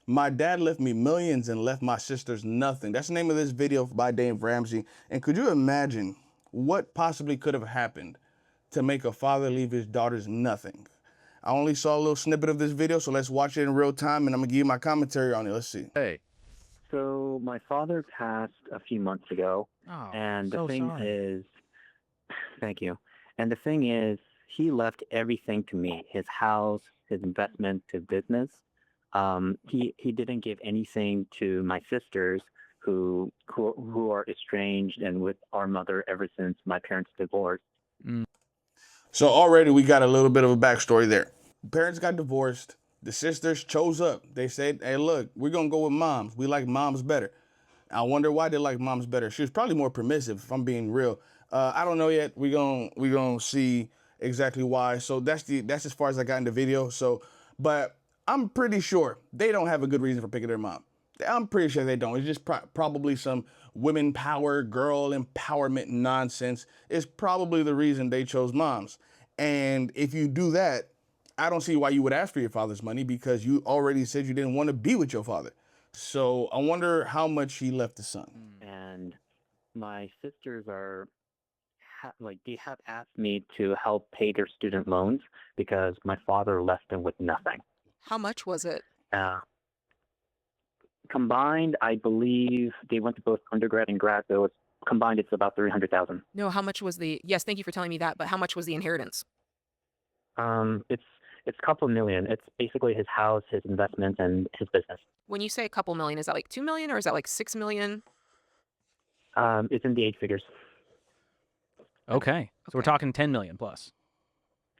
My dad left me millions and left my sisters nothing. That's the name of this video by Dave Ramsey. And could you imagine what possibly could have happened to make a father leave his daughters nothing? I only saw a little snippet of this video, so let's watch it in real time and I'm gonna give you my commentary on it. Let's see. Hey. So my father passed a few months ago, Oh, and the so thing sorry. is, thank you. And the thing is, he left everything to me: his house, his investment, his business. He didn't give anything to my sisters, who are estranged and with our mother ever since my parents divorced. So already we got a little bit of a backstory there. Parents got divorced. The sisters chose up. They said, hey, look, we're going to go with moms. We like moms better. I wonder why they like moms better. She was probably more permissive, if I'm being real. I don't know yet. We're gonna see exactly why. So that's as far as I got in the video. So, but I'm pretty sure they don't have a good reason for picking their mom. I'm pretty sure they don't. It's just probably some women power, girl empowerment nonsense. It's probably the reason they chose moms. And if you do that, I don't see why you would ask for your father's money, because you already said you didn't want to be with your father. So I wonder how much he left the son. And my sisters are like, they have asked me to help pay their student loans because my father left them with nothing. How much was it? Combined, I believe they went to both undergrad and grad, so it's combined it's about $300,000. No, how much was the, yes, thank you for telling me that, but how much was the inheritance? It's a couple million. It's basically his house, his investments, and his business. When you say a couple million, is that like 2 million or is that like 6 million? It's in the 8 figures. Okay. So we're talking 10 million plus.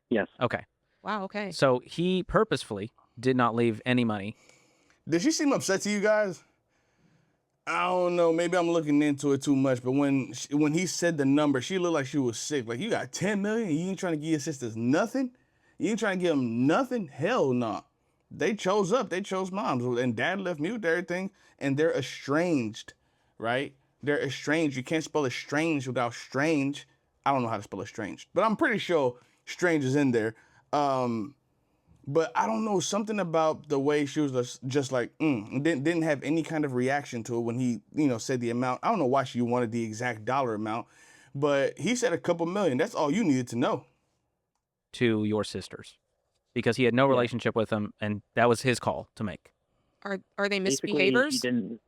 Yes. Okay. Wow, okay. So he purposefully did not leave any money. Did she seem upset to you guys? I don't know. Maybe I'm looking into it too much. But when he said the number, she looked like she was sick. Like, you got 10 million? You ain't trying to give your sisters nothing? You ain't trying to give them nothing? Hell no. Nah. They chose up. They chose moms. And dad left me with everything. And they're estranged, right? They're estranged. You can't spell estranged without strange. I don't know how to spell estranged. But I'm pretty sure strange is in there. But I don't know, something about the way she was just like, didn't have any kind of reaction to it when he, said the amount. I don't know why she wanted the exact dollar amount, but he said a couple million. That's all you needed to know. To your sisters, because he had no relationship with them, and that was his call to make. Are they Basically, misbehaviors?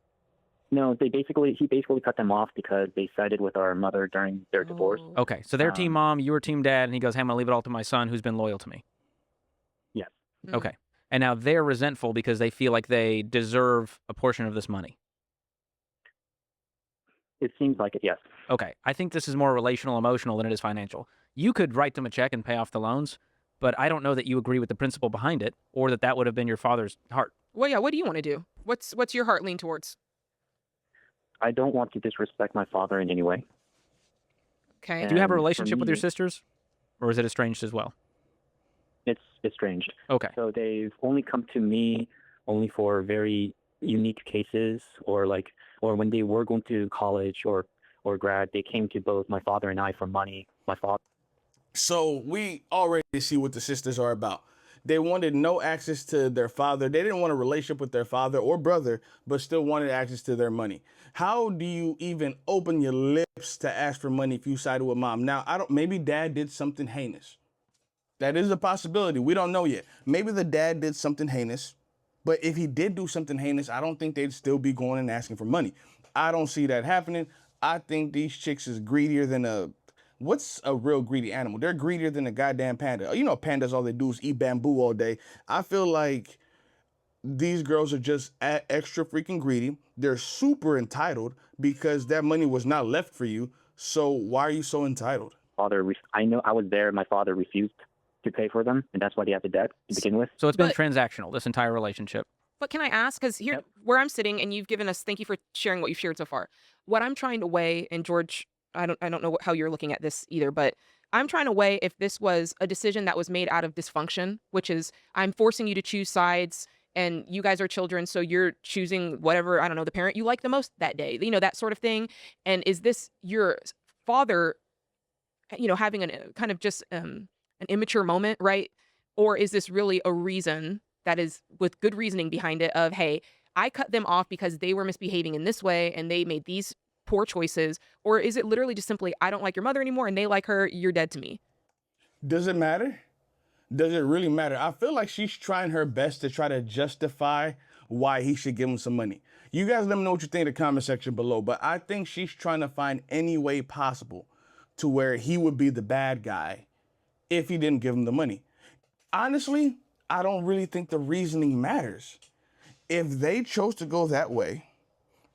he basically cut them off because they sided with our mother during their divorce. Okay, so they're team mom, you were team dad, and he goes, hey, I'm gonna leave it all to my son who's been loyal to me. Yes. Okay. And now they're resentful because they feel like they deserve a portion of this money. It seems like it, yes. Okay. I think this is more relational, emotional than it is financial. You could write them a check and pay off the loans, but I don't know that you agree with the principle behind it, or that would have been your father's heart. Well, yeah, what do you want to do? What's your heart lean towards? I don't want to disrespect my father in any way. Okay. Do you have a And relationship for with your me, sisters, or is it estranged as well? It's estranged. Okay. So they've only come to me only for very unique cases, or when they were going to college or grad, they came to both my father and I for money. My father. So we already see what the sisters are about. They wanted no access to their father. They didn't want a relationship with their father or brother, but still wanted access to their money. How do you even open your lips to ask for money if you sided with mom? Now, maybe dad did something heinous. That is a possibility. We don't know yet. Maybe the dad did something heinous, but if he did do something heinous, I don't think they'd still be going and asking for money. I don't see that happening. I think these chicks is greedier than what's a real greedy animal? They're greedier than a goddamn panda. You know, pandas, all they do is eat bamboo all day. I feel like these girls are just extra freaking greedy. They're super entitled because that money was not left for you. So why are you so entitled? I know I was there. My father refused to pay for them, and that's why they had the debt to begin with. So it's been transactional, this entire relationship. But can I ask, because here, where I'm sitting, and you've given us, thank you for sharing what you've shared so far. What I'm trying to weigh, and George, I don't know how you're looking at this either, but I'm trying to weigh if this was a decision that was made out of dysfunction, which is I'm forcing you to choose sides, and you guys are children, so you're choosing whatever, I don't know, the parent you like the most that day, that sort of thing. And is this your father, having a kind of just an immature moment, right? Or is this really a reason that is with good reasoning behind it of, hey, I cut them off because they were misbehaving in this way and they made these poor choices? Or is it literally just simply, I don't like your mother anymore and they like her, you're dead to me? Does it matter? Does it really matter? I feel like she's trying her best to try to justify why he should give him some money. You guys let me know what you think in the comment section below, but I think she's trying to find any way possible to where he would be the bad guy if he didn't give him the money. Honestly, I don't really think the reasoning matters. If they chose to go that way,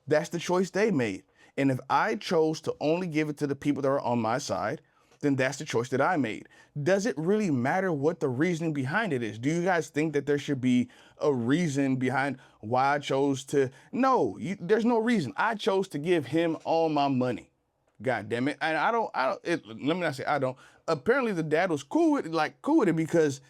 that's the choice they made. And if I chose to only give it to the people that are on my side, then that's the choice that I made. Does it really matter what the reasoning behind it is? Do you guys think that there should be a reason behind why I chose to? No, there's no reason. I chose to give him all my money. God damn it. And let me not say I don't. Apparently the dad was cool with it because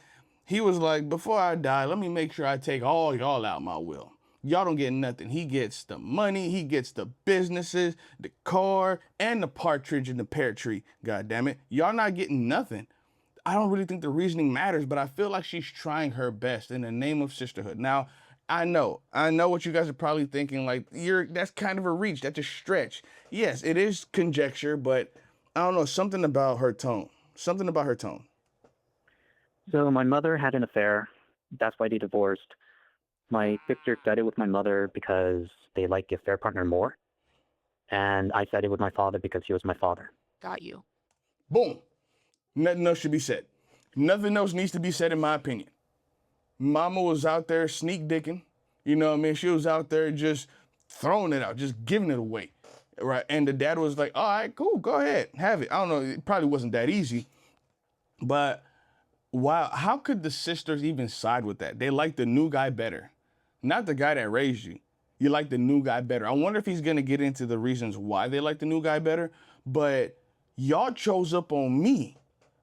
he was like, before I die, let me make sure I take all y'all out my will. Y'all don't get nothing. He gets the money, he gets the businesses, the car, and the partridge in the pear tree. God damn it. Y'all not getting nothing. I don't really think the reasoning matters, but I feel like she's trying her best in the name of sisterhood. Now, I know what you guys are probably thinking, like, that's kind of a reach, that's a stretch. Yes, it is conjecture, but I don't know, something about her tone. Something about her tone. So my mother had an affair. That's why they divorced. My sister sided with my mother because they like the affair partner more. And I sided with my father because he was my father. Got you. Boom. Nothing else should be said. Nothing else needs to be said in my opinion. Mama was out there sneak dicking. You know what I mean? She was out there just throwing it out, just giving it away. Right? And the dad was like, all right, cool, go ahead, have it. I don't know, it probably wasn't that easy. But wow, how could the sisters even side with that? They like the new guy better. Not the guy that raised you. You like the new guy better. I wonder if he's going to get into the reasons why they like the new guy better. But y'all chose up on me.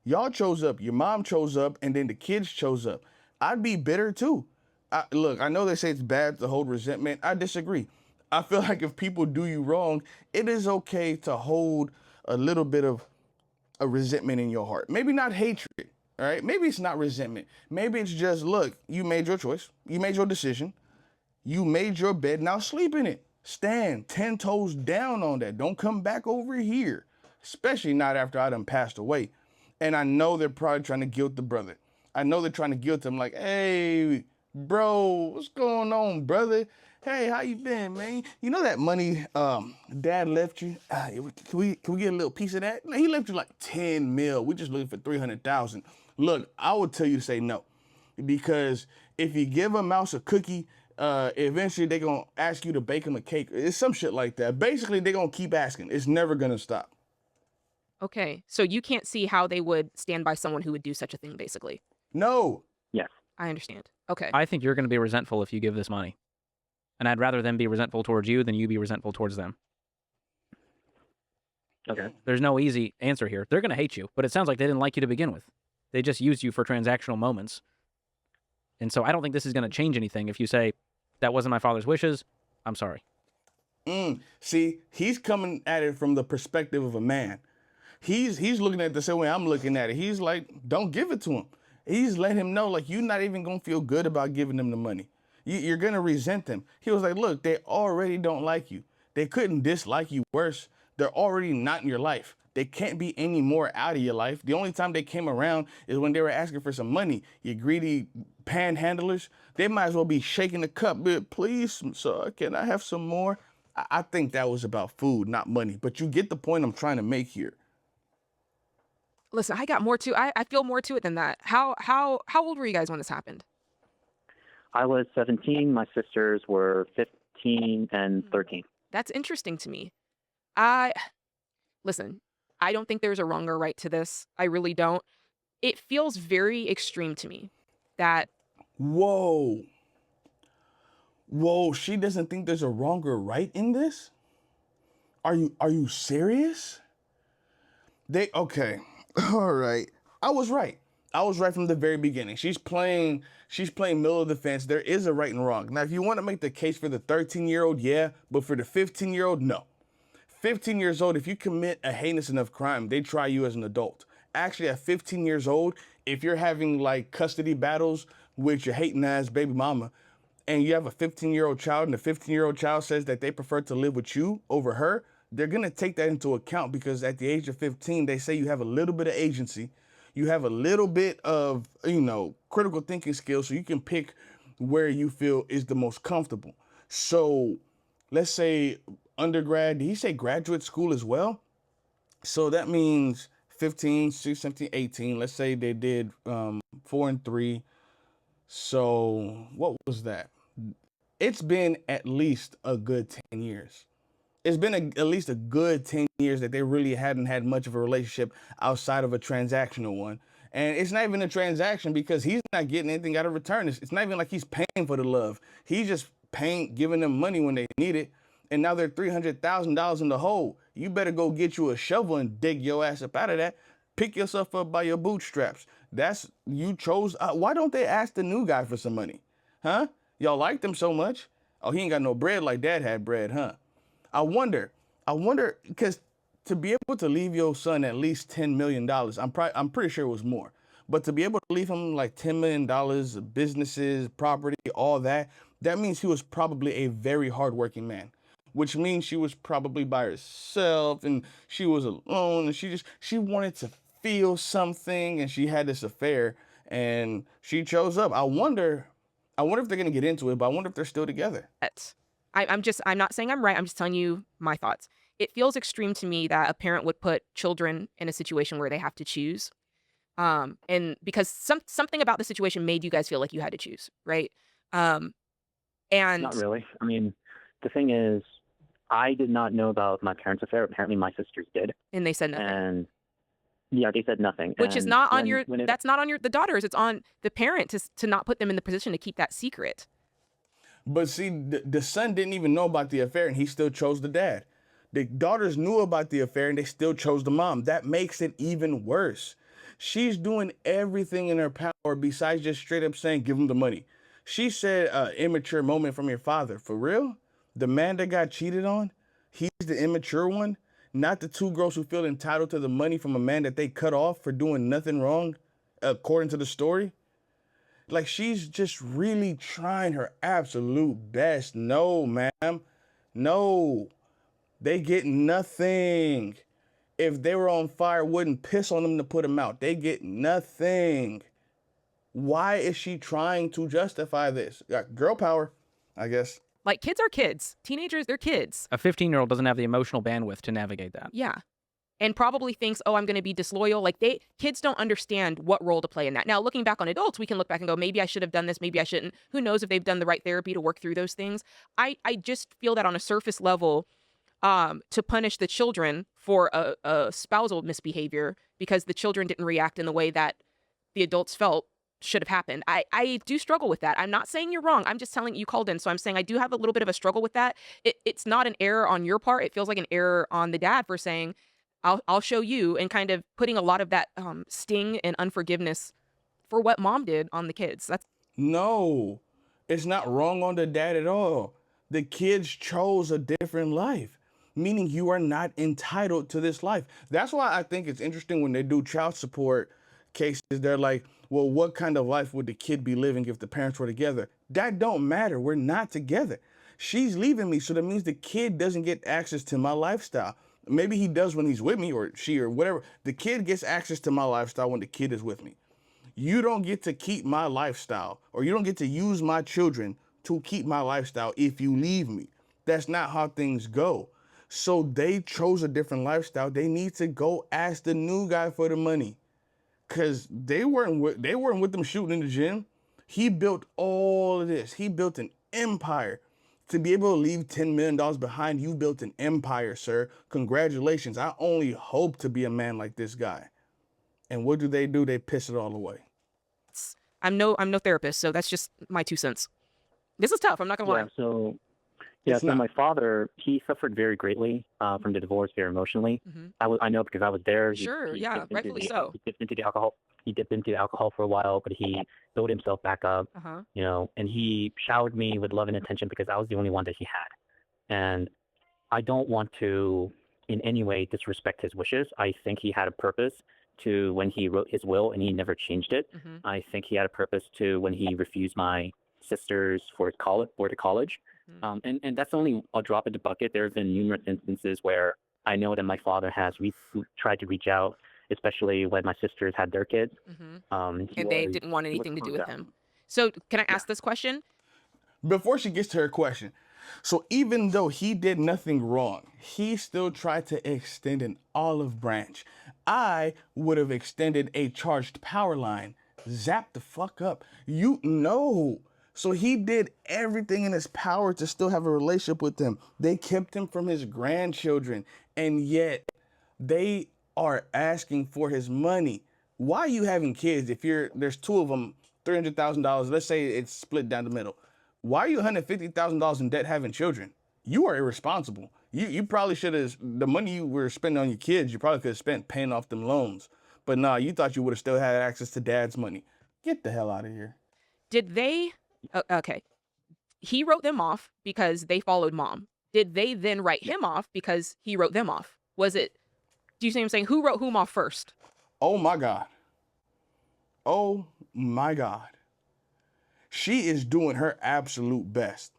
Y'all chose up. Your mom chose up, and then the kids chose up. I'd be bitter too. Look, I know they say it's bad to hold resentment. I disagree. I feel like if people do you wrong, it is okay to hold a little bit of a resentment in your heart. Maybe not hatred, all right? Maybe it's not resentment. Maybe it's just, look, you made your choice. You made your decision. You made your bed, now sleep in it. Stand 10 toes down on that. Don't come back over here, especially not after I done passed away. And I know they're probably trying to guilt the brother. I know they're trying to guilt him like, hey, bro, what's going on, brother? Hey, how you been, man? You know that money dad left you? Can we get a little piece of that? He left you like 10 mil. We just looking for 300,000. Look, I would tell you to say no. Because if you give a mouse a cookie, eventually they're going to ask you to bake them a cake. It's some shit like that. Basically, they're going to keep asking. It's never going to stop. Okay. So you can't see how they would stand by someone who would do such a thing, basically. No. Yes. I understand. Okay. I think you're going to be resentful if you give this money. And I'd rather them be resentful towards you than you be resentful towards them. Okay. There's no easy answer here. They're going to hate you, but it sounds like they didn't like you to begin with. They just used you for transactional moments. And so I don't think this is going to change anything if you say, that wasn't my father's wishes, I'm sorry. See, he's coming at it from the perspective of a man. He's looking at it the same way I'm looking at it. He's like, don't give it to him. He's letting him know, like, you're not even going to feel good about giving them the money. You're going to resent them. He was like, look, they already don't like you. They couldn't dislike you worse. They're already not in your life. They can't be any more out of your life. The only time they came around is when they were asking for some money. You greedy panhandlers, they might as well be shaking the cup. Please, sir, can I have some more? I think that was about food, not money. But you get the point I'm trying to make here. Listen, I got more to I feel more to it than that. How old were you guys when this happened? I was 17. My sisters were 15 and 13. That's interesting to me. Listen, I don't think there's a wrong or right to this. I really don't. It feels very extreme to me that. Whoa, she doesn't think there's a wrong or right in this? Are you serious? Okay. All right. I was right. I was right from the very beginning. She's playing middle of the fence. There is a right and wrong. Now, if you want to make the case for the 13-year-old, yeah, but for the 15-year-old, no. 15 years old, if you commit a heinous enough crime, they try you as an adult. Actually, at 15 years old, if you're having like custody battles with your hating ass baby mama, and you have a 15-year-old child, and the 15-year-old child says that they prefer to live with you over her, they're gonna take that into account, because at the age of 15, they say you have a little bit of agency, you have a little bit of, critical thinking skills, so you can pick where you feel is the most comfortable. So let's say undergrad, did he say graduate school as well? So that means 15, 16, 17, 18. Let's say they did 4 and 3. So what was that? It's been at least a good 10 years. It's been at least a good 10 years that they really hadn't had much of a relationship outside of a transactional one. And it's not even a transaction, because he's not getting anything out of return. It's not even like he's paying for the love. He's just giving them money when they need it. And now they're $300,000 in the hole. You better go get you a shovel and dig your ass up out of that. Pick yourself up by your bootstraps. You chose. Why don't they ask the new guy for some money? Huh? Y'all liked him so much. Oh, he ain't got no bread like dad had bread, huh? I wonder, because to be able to leave your son at least $10 million, I'm pretty sure it was more, but to be able to leave him like $10 million, businesses, property, all that means he was probably a very hardworking man, which means she was probably by herself and she was alone, and she wanted to feel something, and she had this affair and she chose up. I wonder if they're gonna get into it, but I wonder if they're still together. I'm not saying I'm right. I'm just telling you my thoughts. It feels extreme to me that a parent would put children in a situation where they have to choose. And because something about the situation made you guys feel like you had to choose, right? And Not really. I mean, the thing is, I did not know about my parents' affair. Apparently, my sisters did. And they said nothing. And yeah, they said nothing. Which is And not on that's not on the daughters. It's on the parent to not put them in the position to keep that secret. But see, the son didn't even know about the affair, and he still chose the dad. The daughters knew about the affair, and they still chose the mom. That makes it even worse. She's doing everything in her power besides just straight up saying, give him the money. She said, immature moment from your father. For real? The man that got cheated on? He's the immature one? Not the two girls who feel entitled to the money from a man that they cut off for doing nothing wrong, according to the story? Like, she's just really trying her absolute best. No, ma'am. No. They get nothing. If they were on fire, wouldn't piss on them to put them out. They get nothing. Why is she trying to justify this? Girl power, I guess. Like, kids are kids. Teenagers, they're kids. A 15-year-old doesn't have the emotional bandwidth to navigate that. Yeah. And probably thinks, oh, I'm going to be disloyal. Like, kids don't understand what role to play in that. Now, looking back on adults, we can look back and go, maybe I should have done this, maybe I shouldn't. Who knows if they've done the right therapy to work through those things. I just feel that on a surface level, to punish the children for a spousal misbehavior because the children didn't react in the way that the adults felt should have happened. I do struggle with that. I'm not saying you're wrong. I'm just telling you called in. So I'm saying I do have a little bit of a struggle with that. It's not an error on your part. It feels like an error on the dad for saying, I'll show you, and kind of putting a lot of that sting and unforgiveness for what mom did on the kids. No, it's not wrong on the dad at all. The kids chose a different life, meaning you are not entitled to this life. That's why I think it's interesting when they do child support cases. They're like, well, what kind of life would the kid be living if the parents were together? That don't matter. We're not together. She's leaving me, so that means the kid doesn't get access to my lifestyle. Maybe he does when he's with me, or she, or whatever. The kid gets access to my lifestyle when the kid is with me. You don't get to keep my lifestyle, or you don't get to use my children to keep my lifestyle if you leave me. That's not how things go. So they chose a different lifestyle. They need to go ask the new guy for the money, because they weren't with them shooting in the gym. He built all of this. He built an empire. To be able to leave $10 million behind, you built an empire, sir. Congratulations. I only hope to be a man like this guy. And what do? They piss it all away. I'm no therapist, so that's just my 2 cents. This is tough. I'm not gonna lie. So It's not. my father, he suffered very greatly from the divorce, very emotionally. I know because I was there. Sure, He yeah, dipped into rightfully the- so. He dipped into the alcohol. He dipped into the alcohol for a while, but he built himself back up. And he showered me with love and attention because I was the only one that he had. And I don't want to in any way disrespect his wishes. I think he had a purpose to when he wrote his will and he never changed it. Mhm. I think he had a purpose to when he refused my sisters for college. Mm. And that's only a drop in the bucket. There have been numerous instances where I know that my father has tried to reach out, especially when my sisters had their kids. Mhm. He And they was didn't want he was anything to do closed with out. him. So can I Yeah. ask this question? Before she gets to her question, so even though he did nothing wrong, he still tried to extend an olive branch. I would have extended a charged power line. Zap the fuck up. You know. So he did everything in his power to still have a relationship with them. They kept him from his grandchildren, and yet they are asking for his money. Why are you having kids if there's two of them, $300,000? Let's say it's split down the middle. Why are you $150,000 in debt having children? You are irresponsible. You probably should have, the money you were spending on your kids, you probably could have spent paying off them loans. But nah, you thought you would have still had access to dad's money. Get the hell out of here. Did they okay. He wrote them off because they followed mom. Did they then write him off because he wrote them off? Was it, do you see what I'm saying? Who wrote whom off first? Oh my God. Oh my God. She is doing her absolute best.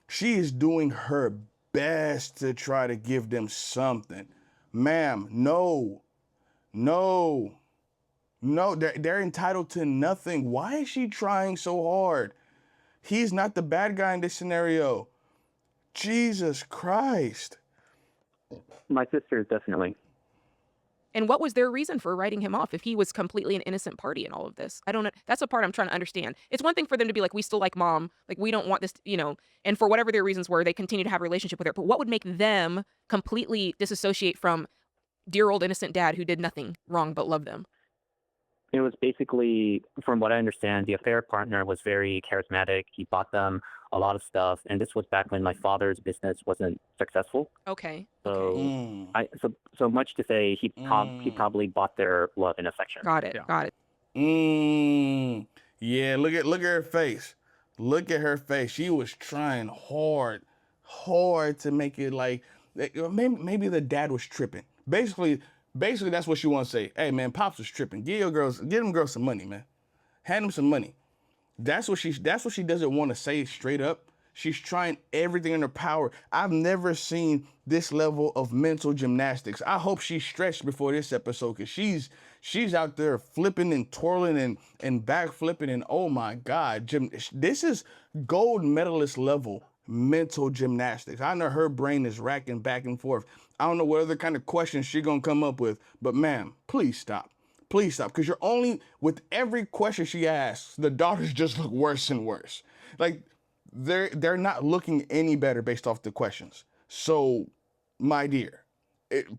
She is doing her best to try to give them something. Ma'am, no, no, no, they're entitled to nothing. Why is she trying so hard? He's not the bad guy in this scenario. Jesus Christ. My sisters, definitely. And what was their reason for writing him off if he was completely an innocent party in all of this? I don't know. That's the part I'm trying to understand. It's one thing for them to be like, we still like mom. Like, we don't want this, and for whatever their reasons were, they continue to have a relationship with her. But what would make them completely disassociate from dear old innocent dad who did nothing wrong but love them? It was basically, from what I understand, the affair partner was very charismatic. He bought them a lot of stuff, and this was back when my father's business wasn't successful. Okay. So, so much to say, he probably bought their love and affection. Got it. Yeah. Got it. Yeah, look at her face. Look at her face. She was trying hard to make it like maybe the dad was tripping. Basically that's what she wants to say. Hey man, Pops was tripping. Get them girls some money, man. Hand them some money. That's what she doesn't want to say straight up. She's trying everything in her power. I've never seen this level of mental gymnastics. I hope she stretched before this episode, because she's out there flipping and twirling and back flipping, and oh my God, this is gold medalist level mental gymnastics. I know her brain is racking back and forth. I don't know what other kind of questions she's gonna come up with, but ma'am, please stop. Please stop, because you're only, with every question she asks, the daughters just look worse and worse. Like, they're not looking any better based off the questions. So, my dear,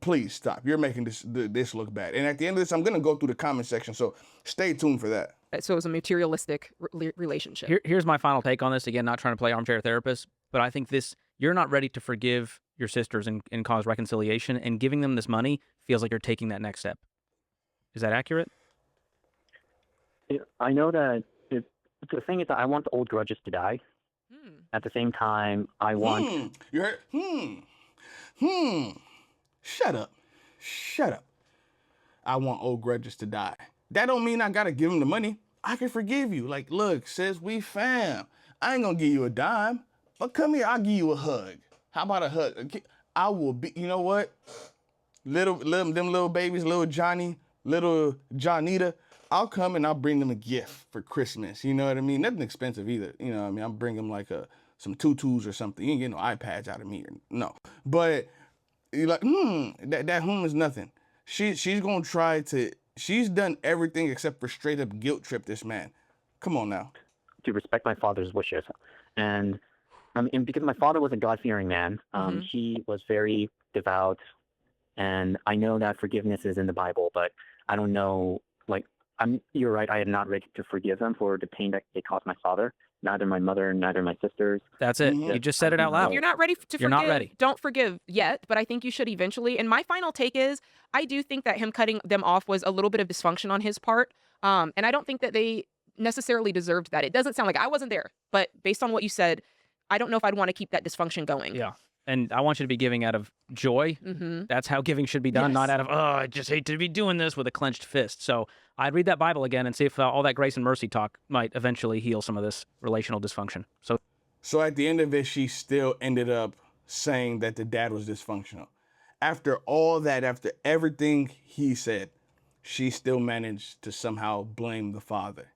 please stop. You're making this look bad. And at the end of this, I'm gonna go through the comment section, so stay tuned for that. So it was a materialistic relationship. Here's my final take on this. Again, not trying to play armchair therapist, but I think you're not ready to forgive your sisters and cause reconciliation, and giving them this money feels like you're taking that next step. Is that accurate? I know that the thing is that I want the old grudges to die. At the same time, I want... You heard? Shut up. I want old grudges to die. That don't mean I gotta give him the money. I can forgive you. Like, look, sis, we fam. I ain't gonna give you a dime, but come here, I'll give you a hug. How about a hug? I will be, you know what? Them little babies, little Johnny, little Johnita, I'll come and I'll bring them a gift for Christmas. You know what I mean? Nothing expensive either. You know what I mean? I'll bring them like some tutus or something. You ain't getting no iPads out of me. No. But you're like, that is nothing. She's going to try to, she's done everything except for straight up guilt trip this man. Come on now. To respect my father's wishes. And because my father was a God-fearing man, he was very devout. And I know that forgiveness is in the Bible, but I don't know, you're right, I am not ready to forgive them for the pain that they caused my father. Neither my mother, neither my sisters. That's it. You just said it out loud. If you're not ready to forgive, you're not ready. Don't forgive yet, but I think you should eventually. And my final take is, I do think that him cutting them off was a little bit of dysfunction on his part. And I don't think that they necessarily deserved that. It doesn't sound like, I wasn't there, but based on what you said, I don't know if I'd want to keep that dysfunction going. Yeah. And I want you to be giving out of joy. Mm-hmm. That's how giving should be done, not Yes. out of, oh, I just hate to be doing this with a clenched fist. So I'd read that Bible again and see if all that grace and mercy talk might eventually heal some of this relational dysfunction. So at the end of it, she still ended up saying that the dad was dysfunctional. After all that, after everything he said, she still managed to somehow blame the father.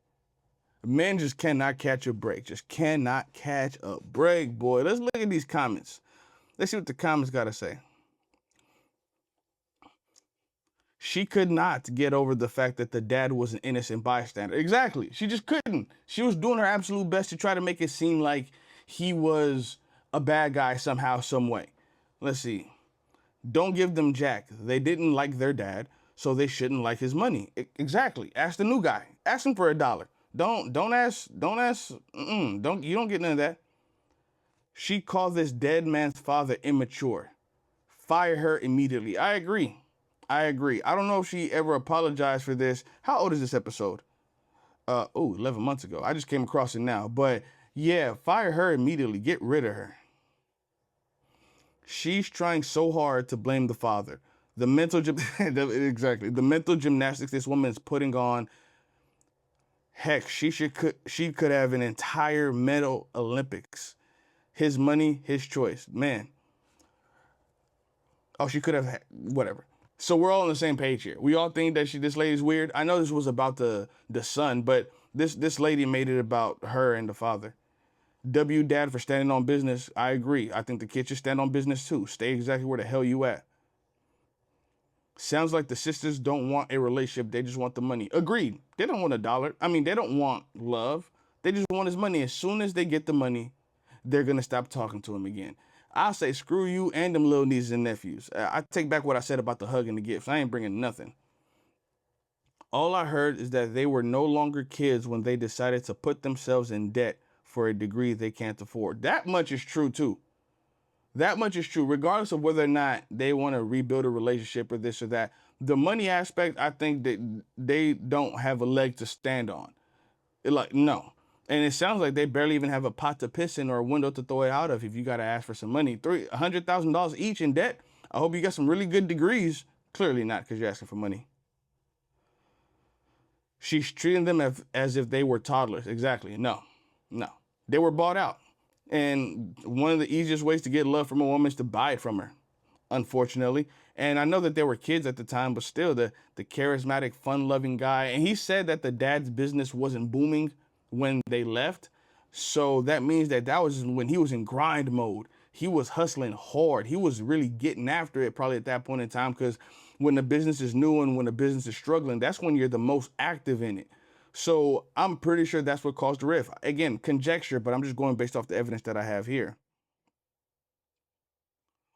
Men just cannot catch a break. Just cannot catch a break, boy. Let's look at these comments. Let's see what the comments got to say. She could not get over the fact that the dad was an innocent bystander. Exactly. She just couldn't. She was doing her absolute best to try to make it seem like he was a bad guy somehow, some way. Let's see. Don't give them jack. They didn't like their dad, so they shouldn't like his money. Exactly. Ask the new guy. Ask him for $1. Don't ask. You don't get none of that. She called this dead man's father immature. Fire her immediately. I agree. I don't know if she ever apologized for this. How old is this episode? 11 months ago. I just came across it now. But yeah, fire her immediately. Get rid of her. She's trying so hard to blame the father. The mental gymnastics this woman is putting on. Heck, she could have an entire medal Olympics. His money, his choice. Man. Oh, she could have whatever. So we're all on the same page here. We all think that this lady's weird. I know this was about the son, but this lady made it about her and the father. W dad for standing on business. I agree. I think the kid should stand on business too. Stay exactly where the hell you at. Sounds like the sisters don't want a relationship. They just want the money. Agreed. They don't want $1. I mean, they don't want love. They just want his money. As soon as they get the money, they're going to stop talking to him again. I'll say screw you and them little nieces and nephews. I take back what I said about the hug and the gifts. I ain't bringing nothing. All I heard is that they were no longer kids when they decided to put themselves in debt for a degree they can't afford. That much is true too. That much is true. Regardless of whether or not they want to rebuild a relationship or this or that, the money aspect, I think that they don't have a leg to stand on. No. And it sounds like they barely even have a pot to piss in or a window to throw it out of if you got to ask for some money. $100,000 each in debt. I hope you got some really good degrees. Clearly not, because you're asking for money. She's treating them as if they were toddlers. Exactly. No. They were bought out. And one of the easiest ways to get love from a woman is to buy it from her, unfortunately. And I know that they were kids at the time, but still the charismatic, fun-loving guy. And he said that the dad's business wasn't booming when they left. So that means that was when he was in grind mode. He was hustling hard. He was really getting after it probably at that point in time, because when the business is new and when the business is struggling, that's when you're the most active in it. So I'm pretty sure that's what caused the rift. Again, conjecture, but I'm just going based off the evidence that I have here.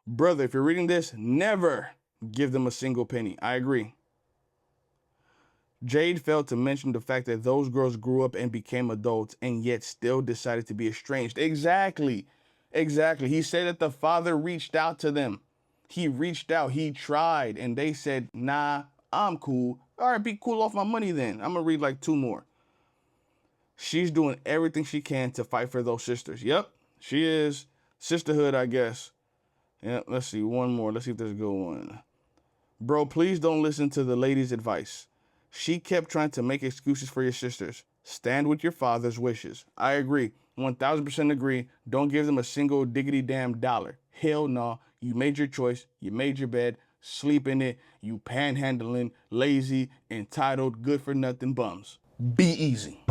Brother, if you're reading this, never give them a single penny. I agree. Jade failed to mention the fact that those girls grew up and became adults and yet still decided to be estranged. Exactly. He said that the father reached out to them. He reached out, he tried, and they said, nah, I'm cool. All right, be cool off my money then. I'm going to read like 2 more. She's doing everything she can to fight for those sisters. Yep, she is. Sisterhood, I guess. Yeah, let's see, 1 more. Let's see if there's a good one. Bro, please don't listen to the lady's advice. She kept trying to make excuses for your sisters. Stand with your father's wishes. I agree. 1000% agree. Don't give them a single diggity damn dollar. Hell no. You made your choice. You made your bed. Sleep in it. You panhandling, lazy, entitled, good for nothing bums. Be easy.